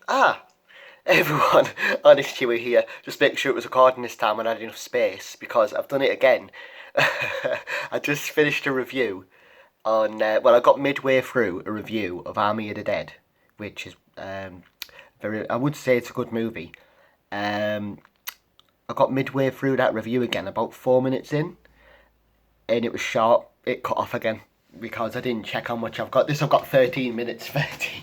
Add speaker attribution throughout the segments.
Speaker 1: Ah, everyone, honest Hughie here. Just make sure it was recording this time and I had enough space because I've done it again. I just finished a review on, I got midway through a review of Army of the Dead, which is I would say it's a good movie. Um, I got midway through that review again, about 4 minutes in, and it was short. It cut off again because I didn't check how much I've got. I've got 13 minutes, 13.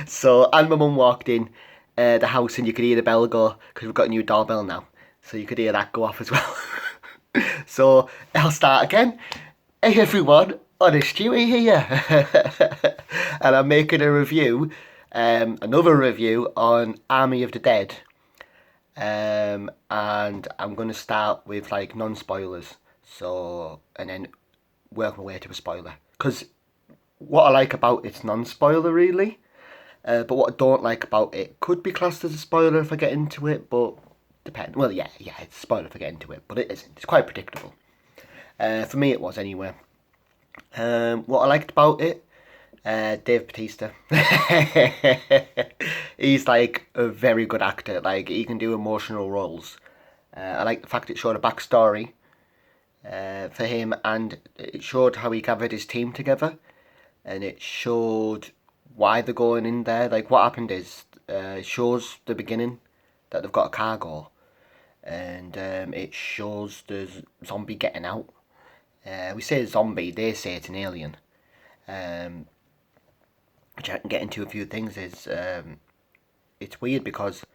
Speaker 1: So, and my mum walked in the house and you could hear the bell go because we've got a new doorbell now. So you could hear that go off as well. So I'll start again. Hey everyone, Honest Stewie here. And I'm making a review, another review on Army of the Dead. And I'm going to start with like non-spoilers. So, and then work my way to a spoiler. Because what I like about it's non-spoiler really. But what I don't like about it could be classed as a spoiler if I get into it, but depend. Well, yeah, it's a spoiler if I get into it, but it isn't. It's quite predictable. For me, it was anyway. What I liked about it, Dave Bautista. He's like a very good actor. Like he can do emotional roles. I like the fact it showed a backstory for him, and it showed how he gathered his team together, and it showed why they're going in there. Like what happened is, it shows the beginning that they've got a cargo, and it shows the zombie getting out. We say zombie, they say it's an alien. Um, which I can get into a few things is it's weird because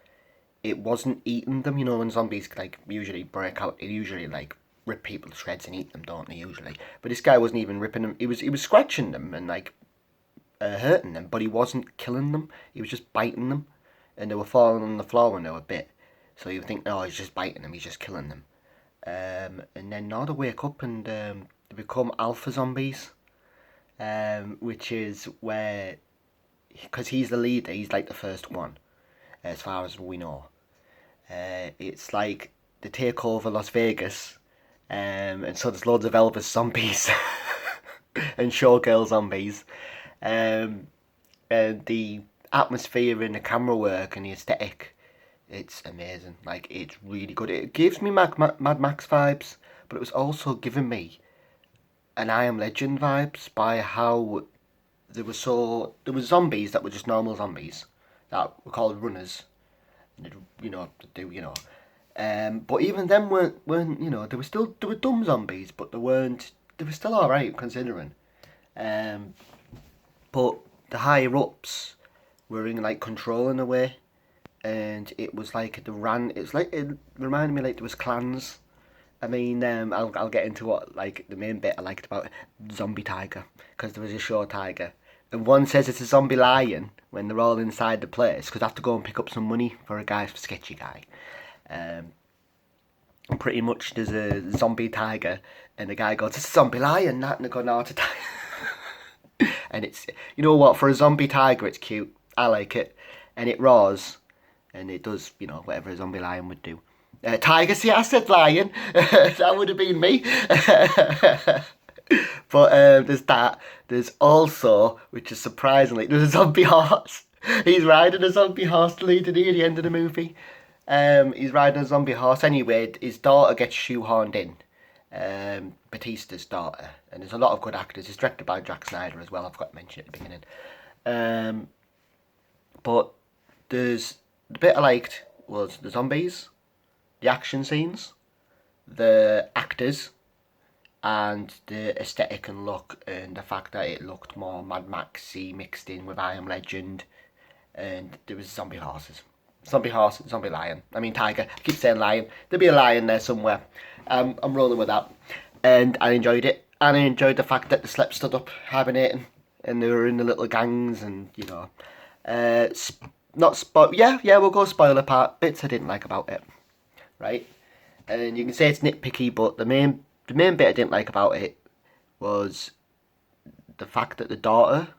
Speaker 1: it wasn't eating them. You know when zombies like usually break out, they usually like rip people to shreds and eat them, don't they? Usually, but this guy wasn't even ripping them. He was scratching them and like hurting them, but he wasn't killing them. He was just biting them, and they were falling on the floor when they were bit. So you would think, no, he's just biting them, he's just killing them. And then now they wake up and they become alpha zombies, which is where, because he's the leader, he's like the first one, as far as we know. It's like they take over Las Vegas, and so there's loads of Elvis zombies and showgirl zombies. Um, and the atmosphere and the camera work and the aesthetic, it's amazing. Like it's really good. It gives me Mad Max vibes, but it was also giving me an I Am Legend vibes by how there were zombies that were just normal zombies that were called runners. And but even them weren't they were dumb zombies, but they were still all right considering. Um, but the higher ups were in like control in a way, and it was like the ran. It's like it reminded me like there was clans. I mean, I'll get into what like the main bit I liked about Zombie Tiger, because there was a show Tiger, and one says it's a zombie lion when they're all inside the place because they have to go and pick up some money for a guy, sketchy guy. Um, and pretty much there's a zombie tiger, and the guy goes, "It's a zombie lion," that, and they go, "No, it's a tiger." And it's, you know what, for a zombie tiger, it's cute. I like it, and it roars, and it does, whatever a zombie lion would do. Tiger, see, I said lion. That would have been me. But there's that. There's also, which is surprisingly, there's a zombie horse. He's riding a zombie horse to lead to the end of the movie. He's riding a zombie horse. Anyway, his daughter gets shoehorned in. Batista's daughter, and there's a lot of good actors. It's directed by Jack Snyder as well. I've got to mention at the beginning. But there's the bit I liked was the zombies, the action scenes, the actors, and the aesthetic and look, and the fact that it looked more Mad Maxy mixed in with I Am Legend, and there was zombie horses. Zombie horse, zombie lion. I mean tiger. I keep saying lion. There'll be a lion there somewhere. I'm rolling with that, and I enjoyed it. And I enjoyed the fact that they slept stood up hibernating, and they were in the little gangs, and not spoil. Yeah, we'll go spoiler part. Bits I didn't like about it, right? And you can say it's nitpicky, but the main bit I didn't like about it was the fact that the daughter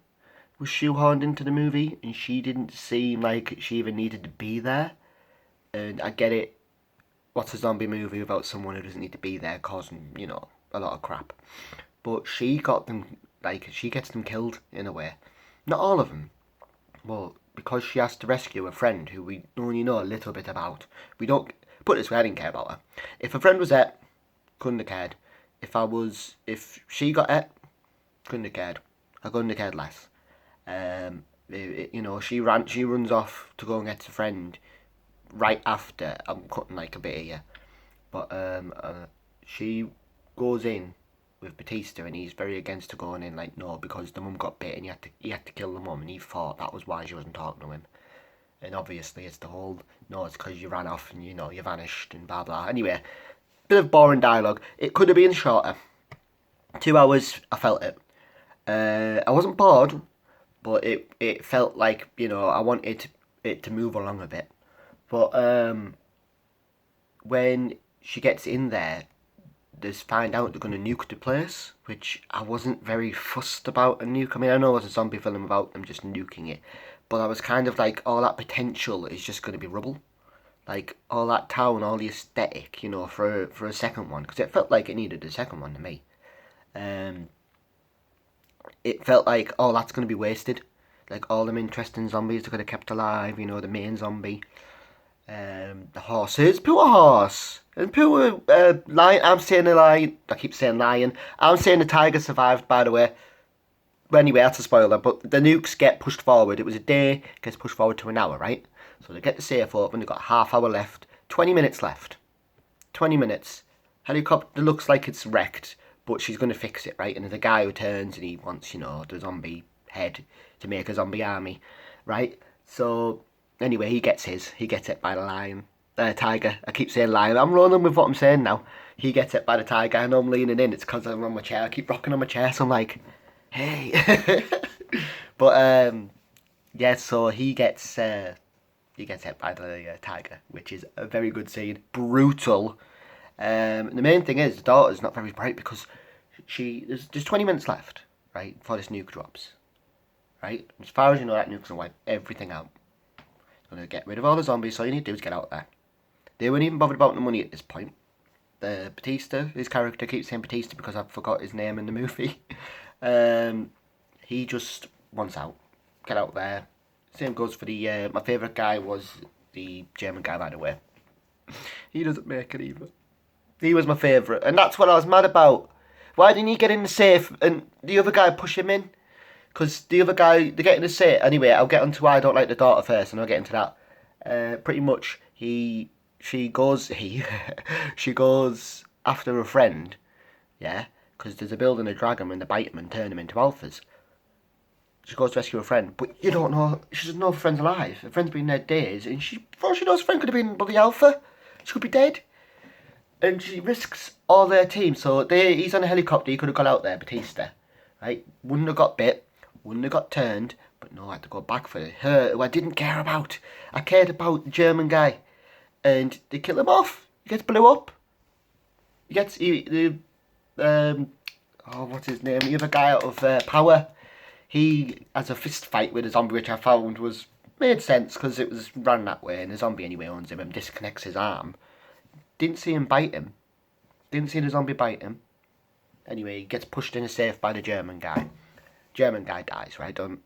Speaker 1: was shoehorned into the movie, and she didn't seem like she even needed to be there. And I get it. What's a zombie movie without someone who doesn't need to be there causing, a lot of crap? But she got them, like, she gets them killed in a way. Not all of them. Well, because she has to rescue a friend who we only know a little bit about. We don't put it this way, I didn't care about her. If a friend was there, couldn't have cared. If she got it, couldn't have cared. I couldn't have cared less. She runs off to go and get a friend right after. I'm cutting like a bit here, but she goes in with Batista, and he's very against her going in. Like, no, because the mum got bit, and he had to kill the mum, and he thought that was why she wasn't talking to him. And obviously, it's the whole no, it's because you ran off and you vanished and blah blah. Anyway, bit of boring dialogue. It could have been shorter. 2 hours, I felt it. I wasn't bored, but it felt like I wanted it to move along a bit. But when she gets in there, they find out they're going to nuke the place, which I wasn't very fussed about a nuke. I mean, I know it's a zombie film about them just nuking it, but I was kind of like, all that potential is just going to be rubble. Like, all that town, all the aesthetic, for a second one, because it felt like it needed a second one to me. It felt like, oh, that's going to be wasted. Like, all them interesting zombies are going to kept alive, the main zombie. The horses, poor horse, and poor lion. I'm saying a lion. I keep saying lion. I'm saying the tiger survived, by the way. But anyway, that's a spoiler. But the nukes get pushed forward. It was a day, gets pushed forward to an hour, right? So they get the safe open. They've got half hour left. 20 minutes left. 20 minutes. Helicopter looks like it's wrecked, but she's going to fix it, right? And there's a guy who turns and he wants, the zombie head to make a zombie army, right? So anyway, he gets it by the lion. Tiger. I keep saying lion. I'm rolling with what I'm saying now. He gets it by the tiger. I know I'm leaning in. It's because I'm on my chair. I keep rocking on my chair. So I'm like, hey. But yeah. So he gets hit by the tiger, which is a very good scene. Brutal. The main thing is the daughter's not very bright because there's 20 minutes left, right, before this nuke drops, right. As far as you know, that nuke's gonna wipe everything out. It's gonna get rid of all the zombies. So all you need to do is get out there. They weren't even bothered about the money at this point. The Batista, his character keeps saying Batista because I forgot his name in the movie. He just wants out. Get out there. Same goes for the my favourite guy was the German guy, by the way. He doesn't make it either. He was my favourite, and that's what I was mad about. Why didn't he get in the safe and the other guy push him in? Because the other guy, they get in the safe. Anyway, I'll get onto why I don't like the daughter first, and I'll get into that. Pretty much, she goes after a friend, yeah, because there's a building of drag him and they bite him and turn him into alphas. She goes to rescue a friend, but you don't know, she doesn't know if her friend's alive. Her friend's been dead days, and before she knows, her friend could have been bloody alpha. She could be dead. And she risks all their team. So he's on a helicopter, he could have got out there, Batista, right? Wouldn't have got bit, wouldn't have got turned, but no, I had to go back for her, who I didn't care about. I cared about the German guy. And they kill him off. He gets blew up. What's his name? The other guy out of Power. He has a fist fight with a zombie, which I found made sense because it was run that way, and the zombie anyway owns him and disconnects his arm. Didn't see him bite him. Didn't see the zombie bite him. Anyway, he gets pushed in a safe by the German guy. German guy dies, right? In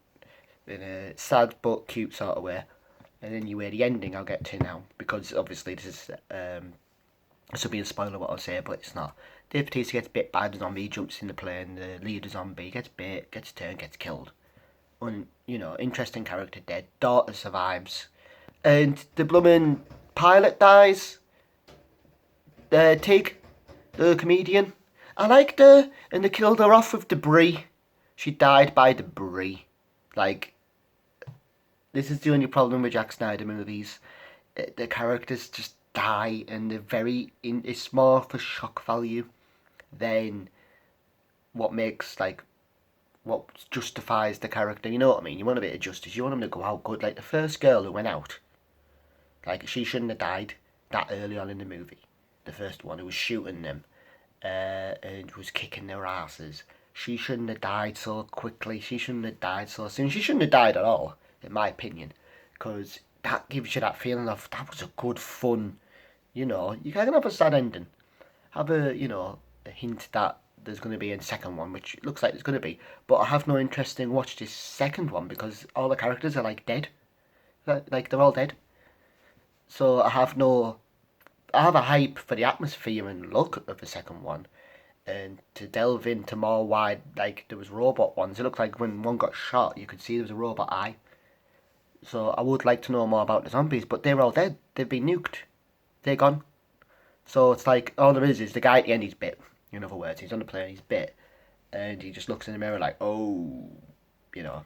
Speaker 1: a sad but cute sort of way. And anyway, the ending I'll get to now, because obviously this will be a spoiler what I'll say, but it's not. Dave Bautista gets bit by the zombie, he jumps in the plane, the leader zombie gets bit, gets turned, gets killed. Interesting character dead. Daughter survives. And the blooming pilot dies. Tig, the comedian. I liked her, and they killed her off with debris. She died by debris. Like, this is the only problem with Zack Snyder movies. The characters just die, and they're it's more for shock value than what justifies the character. You know what I mean? You want a bit of justice. You want them to go out good. Like the first girl who went out, like she shouldn't have died that early on in the movie. The first one who was shooting them and was kicking their asses. She shouldn't have died so quickly. She shouldn't have died so soon. She shouldn't have died at all, in my opinion, because that gives you that feeling of that was a good fun. You can have a sad ending. Have a hint that there's going to be a second one, which it looks like there's going to be. But I have no interest in watch this second one because all the characters are like dead. Like, they're all dead. So I have a hype for the atmosphere and look of the second one. And to delve into more wide, like, there was robot ones. It looked like when one got shot, you could see there was a robot eye. So I would like to know more about the zombies, but they're all dead. They've been nuked. They're gone. So it's like, all there is the guy at the end, he's bit. In other words, he's on the plane, he's bit. And he just looks in the mirror like, oh, you know.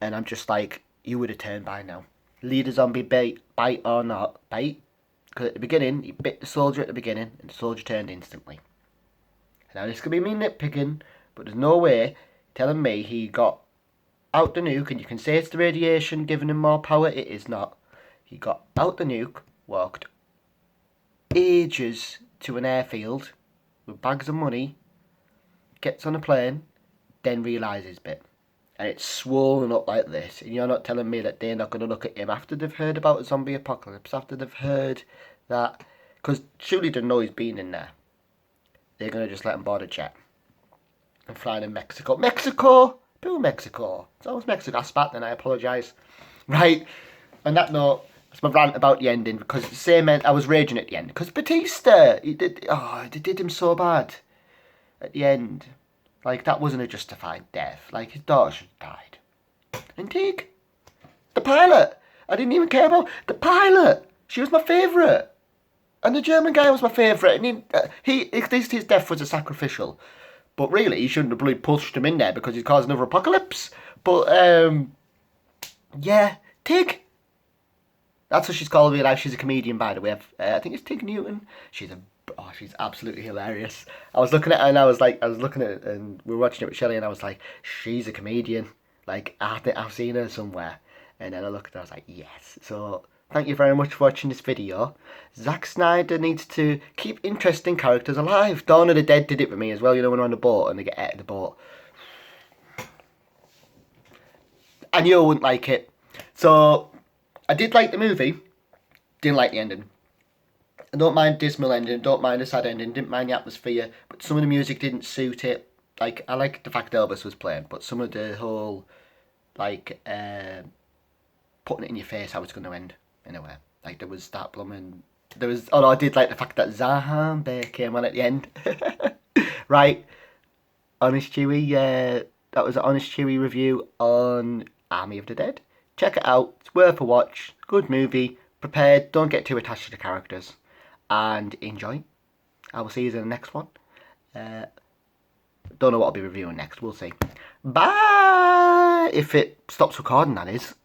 Speaker 1: And I'm just like, you would have turned by now. Lead a zombie bite or not, bite. Because at the beginning, he bit the soldier at the beginning, and the soldier turned instantly. Now this could be me nitpicking, but there's no way telling me he got out the nuke, and you can say it's the radiation giving him more power. It is not. He got out the nuke, walked ages to an airfield with bags of money, gets on a plane, then realises bit. And it's swollen up like this, and you're not telling me that they're not going to look at him after they've heard about a zombie apocalypse, after they've heard that, because surely they know he's been in there. They're going to just let him board a jet and fly to Mexico. Mexico! Poor Mexico. It's always Mexico. I spat then, I apologise. Right, on that note, that's my rant about the ending, because the same end, I was raging at the end, because Batista, they did him so bad at the end. Like, that wasn't a justified death. Like, his daughter should have died. And Tig, the pilot, I didn't even care about the pilot. She was my favourite. And the German guy was my favourite. And at least his death was a sacrificial. But really, he shouldn't have bloody pushed him in there because he's caused another apocalypse. But, yeah, Tig. That's what she's called in real life. She's a comedian, by the way. I think it's Tig Newton. She's absolutely hilarious. I was looking at her and and we were watching it with Shelley, and I was like, she's a comedian. Like, I think I've seen her somewhere. And then I looked at her, I was like, yes. So, thank you very much for watching this video. Zack Snyder needs to keep interesting characters alive. Dawn of the Dead did it for me as well. You know, when we're on the boat and they get out of the boat. I knew I wouldn't like it. So, I did like the movie. Didn't like the ending. I don't mind dismal ending, don't mind a sad ending, didn't mind the atmosphere, but some of the music didn't suit it. Like, I like the fact Elvis was playing, but some of the whole, like, putting it in your face how it's going to end, in a way. Like, there was that blooming... I did like the fact that Zombie came on at the end. Right, Honest Chewy, that was an Honest Chewy review on Army of the Dead. Check it out, it's worth a watch, good movie, prepared, don't get too attached to the characters. And enjoy. I will see you in the next one. Don't know what I'll be reviewing next. We'll see. Bye! If it stops recording, that is.